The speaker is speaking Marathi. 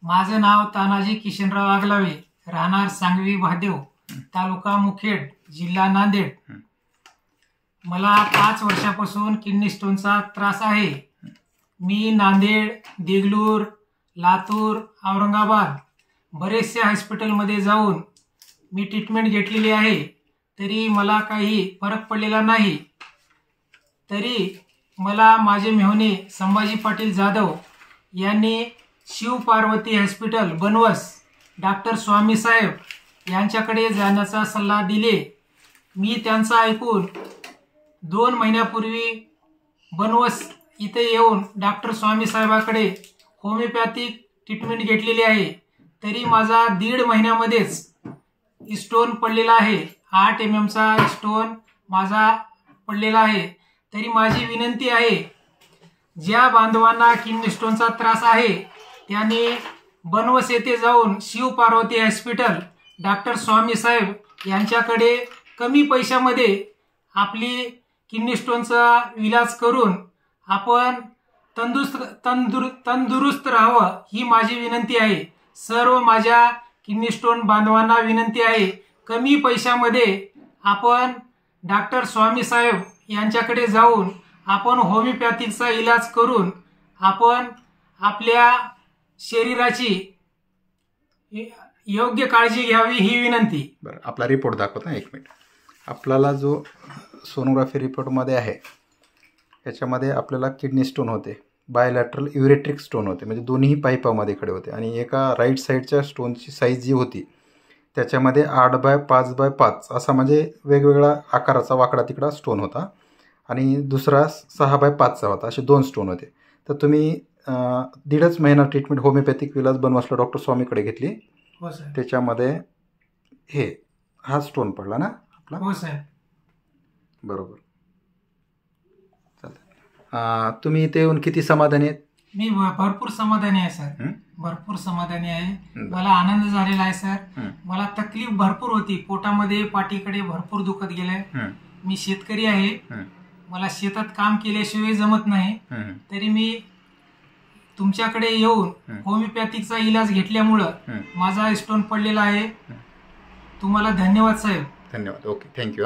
माझं नाव तानाजी किशनराव आगलावे, राहणार सांगवी महादेव, तालुका मुखेड, जिल्हा नांदेड। मला 5 वर्षापासून किडनी स्टोनचा त्रास आहे। मी नांदेड, देगलूर, लातूर, औरंगाबाद बरेचसे हॉस्पिटलमध्ये जाऊन मी ट्रीटमेंट घेतलेली आहे, तरी मला काही फरक पडलेला नाही। तरी मला माझे मेहुणे संभाजी पाटील जाधव यांनी शिव पार्वती हॉस्पिटल बनवस डॉक्टर स्वामी साहेब यांच्याकडे जाण्याचा सल्ला दिले। मी त्यांचा ऐकून 2 महिन्यापूर्वी बनवस इथे येऊन डॉक्टर स्वामी साहेबाकडे होमिओपॅथिक ट्रीटमेंट घेतलेली आहे। तरी माझा 1.5 महिन्यामध्येच स्टोन पडलेला आहे। 8 mm चा स्टोन माझा पडलेला आहे। तरी माझी विनंती आहे, ज्या बांधवांना किडनी स्टोनचा त्रास आहे त्यांनी बनवस येथे जाऊन शिव पार्वती हॉस्पिटल डॉक्टर स्वामी साहेब यांच्याकडे कमी पैशामध्ये आपली किडनी स्टोनचा इलाज करून आपण तंदुरुस्त राहावं ही माझी विनंती आहे। सर्व माझ्या किडनी स्टोन बांधवांना विनंती आहे, कमी पैशामध्ये आपण डॉक्टर स्वामी साहेब यांच्याकडे जाऊन आपण होमिओपॅथिकचा इलाज करून आपण आपल्या शरीराची योग्य काळजी घ्यावी ही विनंती। बरं, आपला रिपोर्ट दाखवता 1 मिनिट। आपल्याला जो सोनोग्राफी रिपोर्टमध्ये आहे याच्यामध्ये आपल्याला किडनी स्टोन होते, बायलॅटरल युरेट्रिक स्टोन होते, म्हणजे दोन्ही पाईपामध्ये खडे होते आणि एका राईट साईडच्या स्टोनची साईज जी होती त्याच्यामध्ये 8x5x5 असा म्हणजे वेगवेगळा आकाराचा वाकडा तिकडा स्टोन होता आणि दुसरा 6x5चा होता। असे 2 स्टोन होते। तर तुम्ही 1.5 महिना ट्रीटमेंट होमिओपॅथिक इलाज बनवासला डॉक्टर स्वामीकडे घेतली। हो सर। त्याच्यामध्ये हा स्टोन पडला ना आपला? हो सर। बरोबर। चालेल। तुम्ही इथे येऊन किती समाधानी आहेत? मी भरपूर समाधानी आहे सर, भरपूर समाधानी आहे। मला आनंद झालेला आहे सर। मला तकलीफ भरपूर होती, पोटामध्ये पाठीकडे भरपूर दुखत गेलंय। मी शेतकरी आहे, मला शेतात काम केल्याशिवाय जमत नाही। तरी मी तुमच्याकडे येऊन होमिओपॅथिकचा इलाज घेतल्यामुळं माझा स्टोन पडलेला आहे। तुम्हाला धन्यवाद साहेब। धन्यवाद। Okay, thank you.